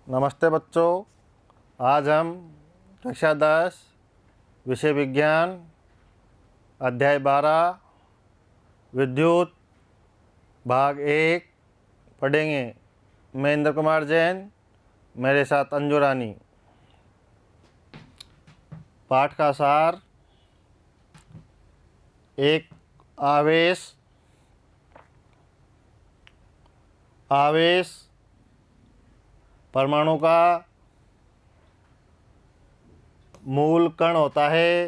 नमस्ते बच्चों। आज हम कक्षा 10 विषय विज्ञान अध्याय 12 विद्युत भाग 1 पढ़ेंगे। मैं इंद्र कुमार जैन, मेरे साथ अंजू रानी। पाठ का सार: एक आवेश परमाणु का मूल कण होता है।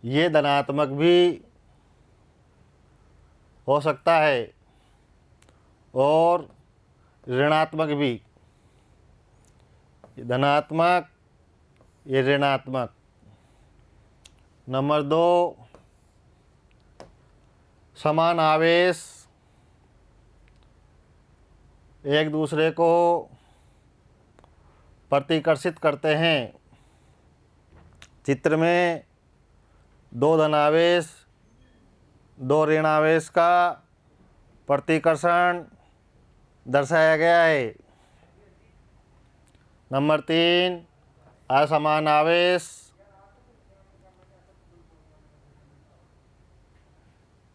ये धनात्मक भी हो सकता है और ऋणात्मक भी। ये धनात्मक, ये ऋणात्मक। नंबर 2, समान आवेश एक दूसरे को प्रतिकर्षित करते हैं। चित्र में 2 धनावेश 2 ऋणावेश का प्रतिकर्षण दर्शाया गया है। नंबर 3, असमान आवेश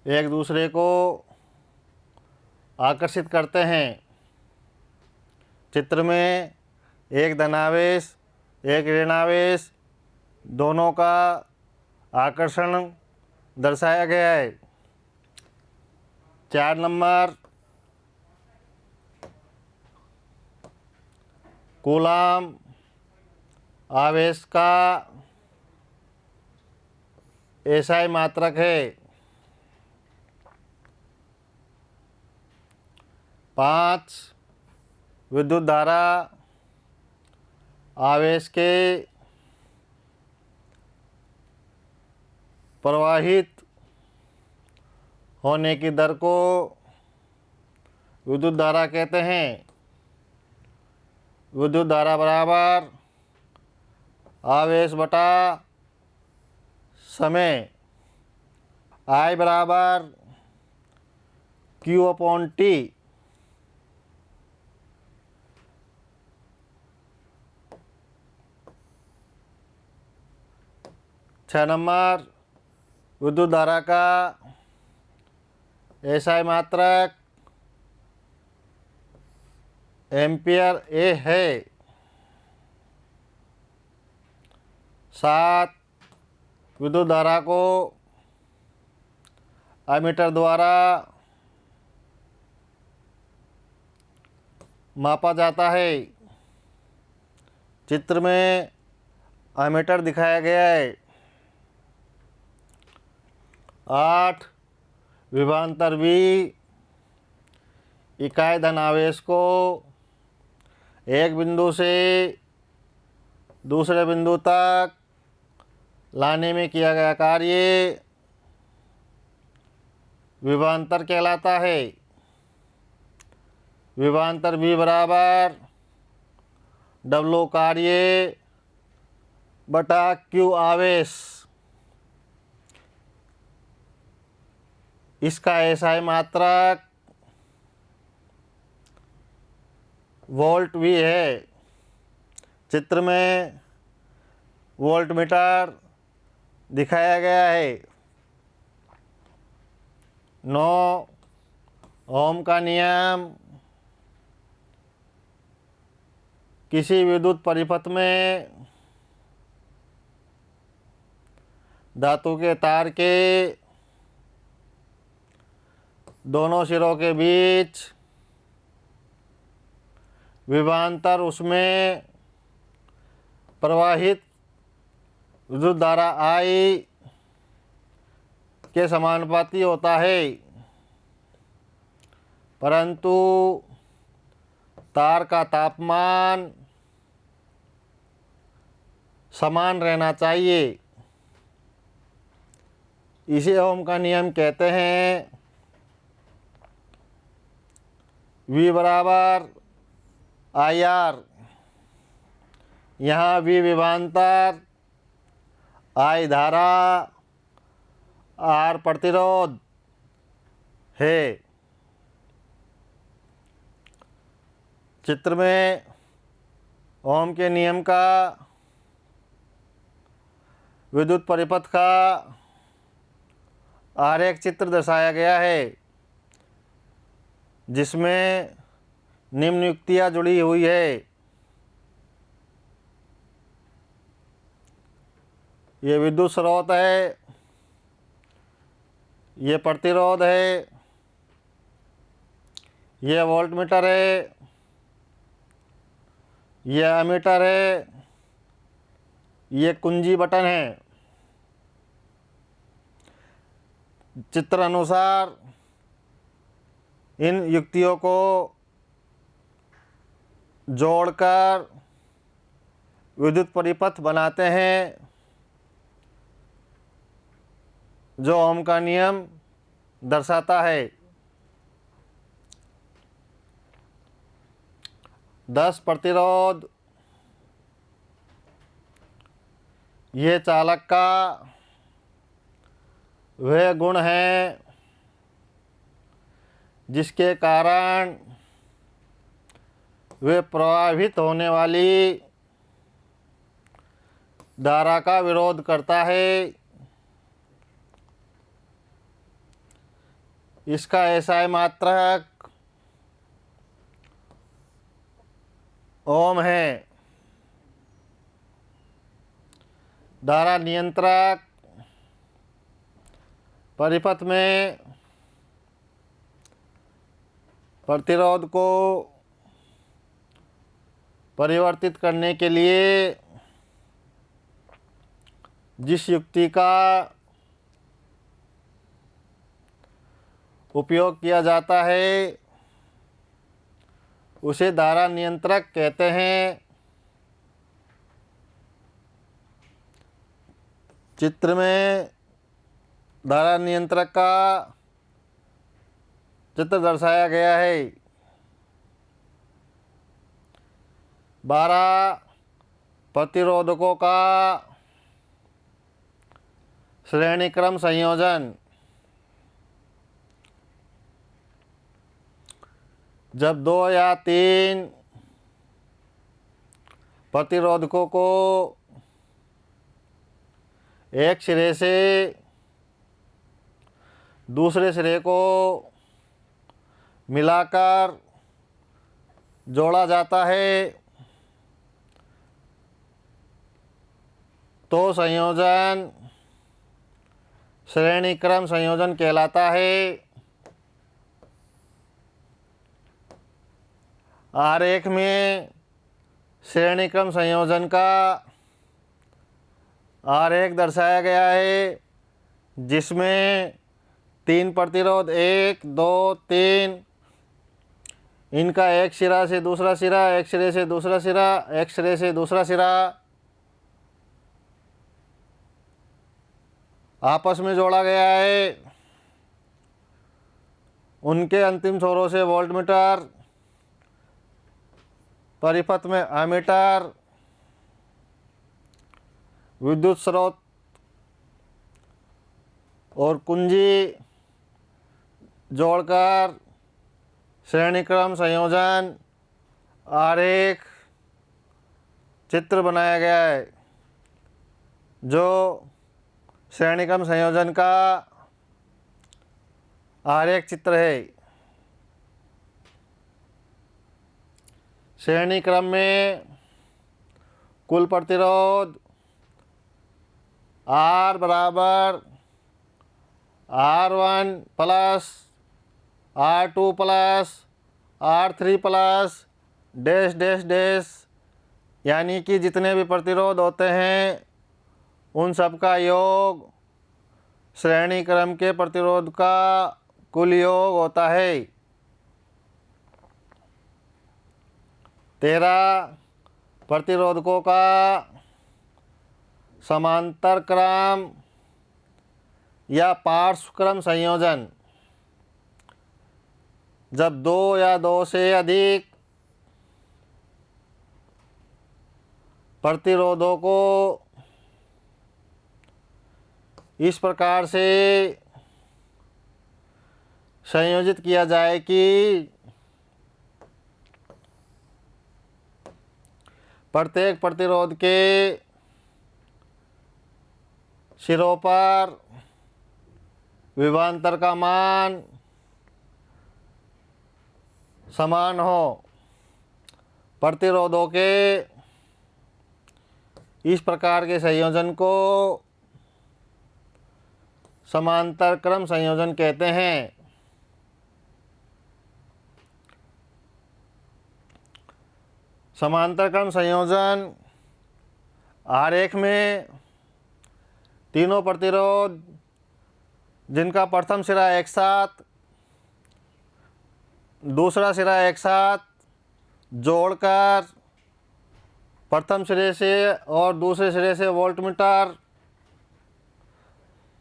एक दूसरे को आकर्षित करते हैं। चित्र में एक धनावेश एक ऋणावेश दोनों का आकर्षण दर्शाया गया है। 4 नंबर, कूलाम आवेश का एसआई मात्रक है। 5, विद्युत धारा आवेश के प्रवाहित होने की दर को विद्युत धारा कहते हैं। विद्युत धारा बराबर आवेश बटा समय, I बराबर Q/T। छः नंबर, विद्युत धारा का एसआई मात्रक एम्पियर ए है। 7, विद्युत धारा को एमीटर द्वारा मापा जाता है। चित्र में एमीटर दिखाया गया है। 8, विभवांतर भी इकाई धनावेश को एक बिंदु से दूसरे बिंदु तक लाने में किया गया कार्य विभवांतर कहलाता है। विभवांतर भी बराबर W कार्य बटा Q आवेश। इसका एसआई मात्रक वोल्ट भी है। चित्र में वोल्ट मीटर दिखाया गया है। 9, ओम का नियम। किसी विद्युत परिपथ में धातु के तार के दोनों सिरों के बीच विभवांतर उसमें प्रवाहित विद्युत धारा I के समानुपाती होता है, परंतु तार का तापमान समान रहना चाहिए। इसे ओम का नियम कहते हैं। V बराबर IR। यहाँ V विभवांतर, I धारा, R प्रतिरोध है। चित्र में ओम के नियम का विद्युत परिपथ का आरेख चित्र दर्शाया गया है, जिसमें निम्न युक्तियाँ जुड़ी हुई है। ये विद्युत स्रोत है, ये प्रतिरोध है, ये वोल्टमीटर है, ये एमीटर है, ये कुंजी बटन है। चित्र अनुसार इन युक्तियों को जोड़कर विद्युत परिपथ बनाते हैं, जो ओम का नियम दर्शाता है। 10 प्रतिरोध, ये चालक का वह गुण है जिसके कारण वे प्रवाहित होने वाली धारा का विरोध करता है। इसका एसआई मात्रक ओम है। धारा नियंत्रक परिपथ में प्रतिरोध को परिवर्तित करने के लिए जिस युक्ति का उपयोग किया जाता है उसे धारा नियंत्रक कहते हैं। चित्र में धारा नियंत्रक का चित्र दर्शाया गया है। 12 प्रतिरोधकों का श्रेणी क्रम संयोजन। जब 2 या 3 प्रतिरोधकों को एक सिरे से दूसरे सिरे को मिलाकर जोड़ा जाता है तो संयोजन श्रेणी क्रम संयोजन कहलाता है। आरेख में श्रेणी क्रम संयोजन का आरेख दर्शाया गया है, जिसमें 3 प्रतिरोध 1, 2, 3, इनका एक सिरा से दूसरा सिरा, एक सिरे से दूसरा सिरा, एक सिरे से दूसरा सिरा आपस में जोड़ा गया है। उनके अंतिम छोरों से वोल्टमीटर, परिपथ में एमीटर, विद्युत स्रोत और कुंजी जोड़कर श्रेणी क्रम संयोजन आरेख चित्र बनाया गया है, जो श्रेणी क्रम संयोजन का आरेख चित्र है। श्रेणी क्रम में कुल प्रतिरोध R बराबर R1 plus R2 plus R3 plus dash dash dash, यानी कि जितने भी प्रतिरोध होते हैं उन सब का योग श्रेणी क्रम के प्रतिरोध का कुल योग होता है। 13 प्रतिरोधकों का समांतर क्रम या पार्श्व क्रम संयोजन। जब 2 या 2 से अधिक प्रतिरोधों को इस प्रकार से संयोजित किया जाए कि प्रत्येक प्रतिरोध के सिरों पर विभवांतर का मान समान हो। प्रतिरोधों के इस प्रकार के संयोजन को समांतर क्रम संयोजन कहते हैं। समांतर क्रम संयोजन आरेख में तीनों प्रतिरोध जिनका प्रथम सिरा एक साथ दूसरा सिरा एक साथ जोड़कर प्रथम सिरे से और दूसरे सिरे से वोल्टमीटर,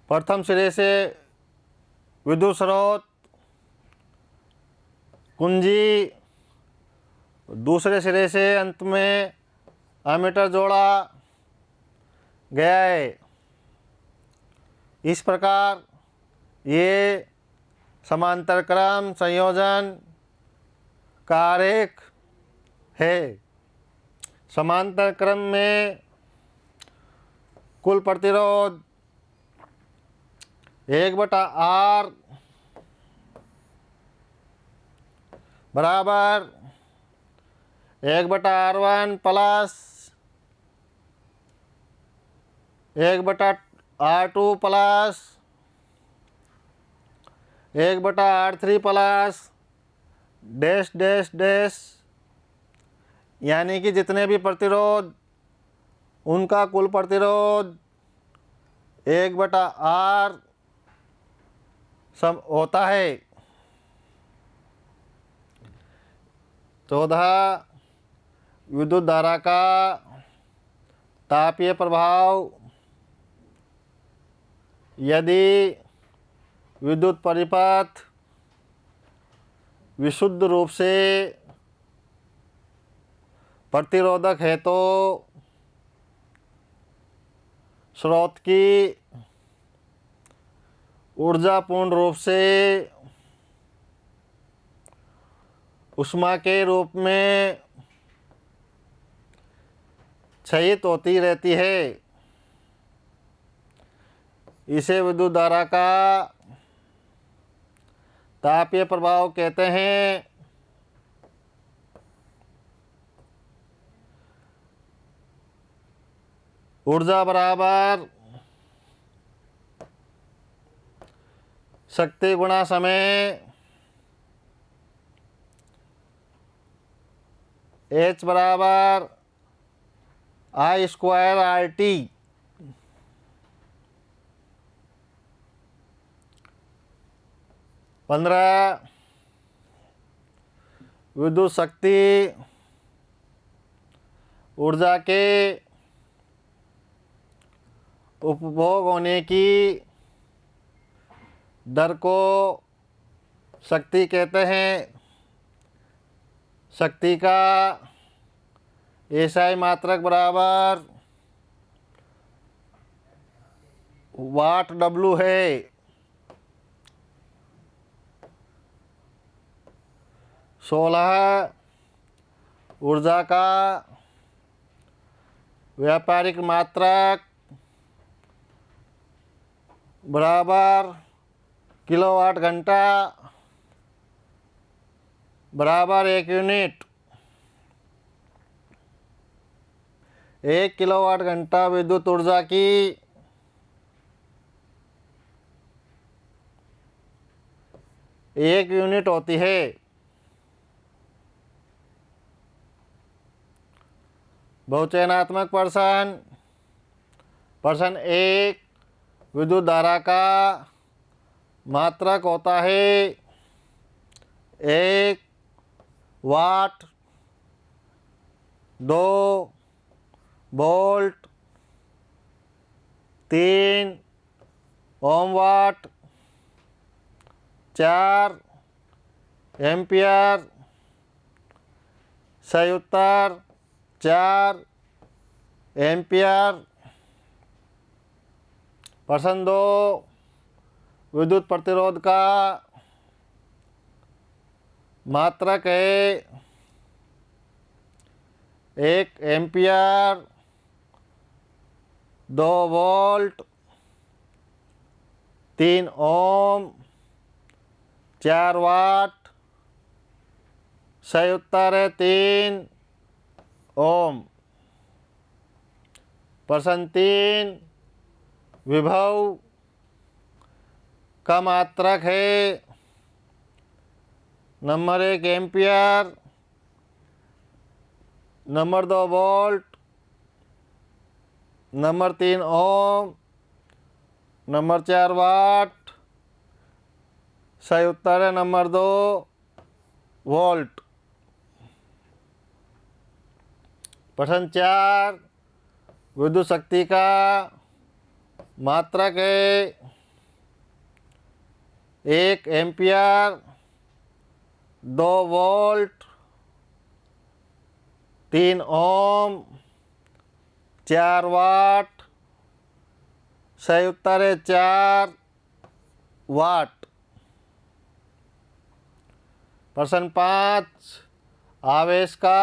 प्रथम सिरे से विद्युत स्रोत कुंजी, दूसरे सिरे से अंत में एमीटर जोड़ा गया है। इस प्रकार ये समांतर क्रम संयोजन का आरेख है। समांतर क्रम में कुल प्रतिरोध 1/R बराबर 1/R1 plus 1/R2 plus 1/R3 plus dash dash dash, यानी कि जितने भी प्रतिरोध उनका कुल प्रतिरोध 1/R सब होता है। 14 विद्युत धारा का तापीय प्रभाव। यदि विद्युत परिपथ विशुद्ध रूप से प्रतिरोधक है तो स्रोत की ऊर्जा पूर्ण रूप से ऊष्मा के रूप में क्षयित होती रहती है। इसे विद्युत धारा का तापीय प्रभाव कहते हैं। ऊर्जा बराबर शक्ति गुणा समय, H बराबर I²RT। पंद्रह विद्युत शक्ति ऊर्जा के उपभोग होने की दर को शक्ति कहते हैं। शक्ति का एसआई मात्रक बराबर वाट डब्लू है। 16 ऊर्जा का व्यापारिक मात्रक बराबर किलोवाट घंटा बराबर 1 यूनिट। 1 किलोवाट घंटा विद्युत ऊर्जा की 1 यूनिट होती है। बहुचयनात्मक प्रश्न 1 विद्युत धारा का मात्रक होता है 1 वाट, 2 वोल्ट, 3 ओम वाट, 4 एम्पियर। सही उत्तर 4 एम्पियर। प्रश्न 2 विद्युत प्रतिरोध का मात्रक है 1 एम्पियर, 2 वोल्ट, 3 ओम, 4 वाट। सही उत्तर है 3 ओम। प्रश्न 3, विभव का मात्रक है। Number 1 ampere, number 2 volt, number 3 ओम, नंबर 4 वाट। सही उत्तर है नंबर 2 वोल्ट। प्रश्न 4, विद्युत शक्ति का मात्रक है। 1 एम्पियर, 2 वोल्ट, 3 ओम, 4 वाट। सही उत्तर है 4 वाट। प्रश्न 5, आवेश का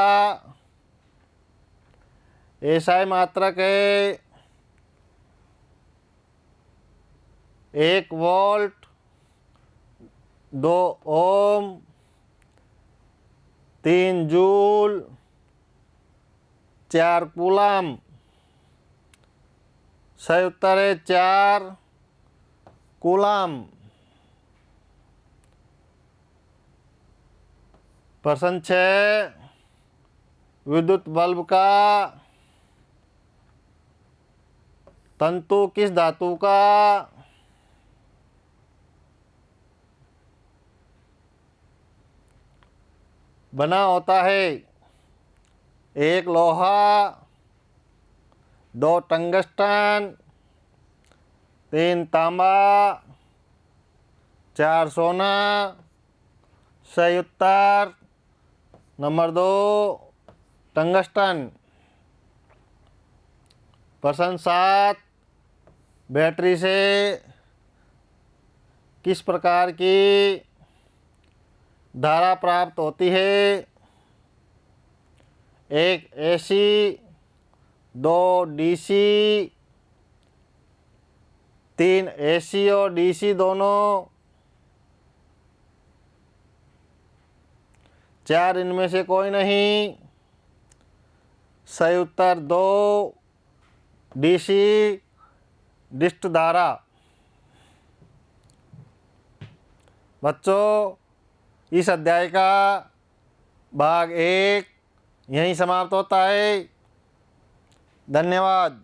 एसआई मात्रक है। 1 वोल्ट, 2 ओम, 3 जूल, 4 कूलम। सही उत्तर है 4 कूलम। प्रश्न 6, विद्युत बल्ब का तंतु किस धातु का बना होता है। 1 लोहा, 2 टंगस्टन, 3 तांबा, 4 सोना। सही उत्तर नंबर 2 टंगस्टन। प्रश्न 7, बैटरी से किस प्रकार की धारा प्राप्त होती है। 1 एसी, 2 डीसी, 3 एसी और डीसी दोनों, 4 इनमें से कोई नहीं। सही उत्तर 2 डीसी डिस्ट धारा। बच्चों, इस अध्याय का भाग 1 यहीं समाप्त होता है। धन्यवाद।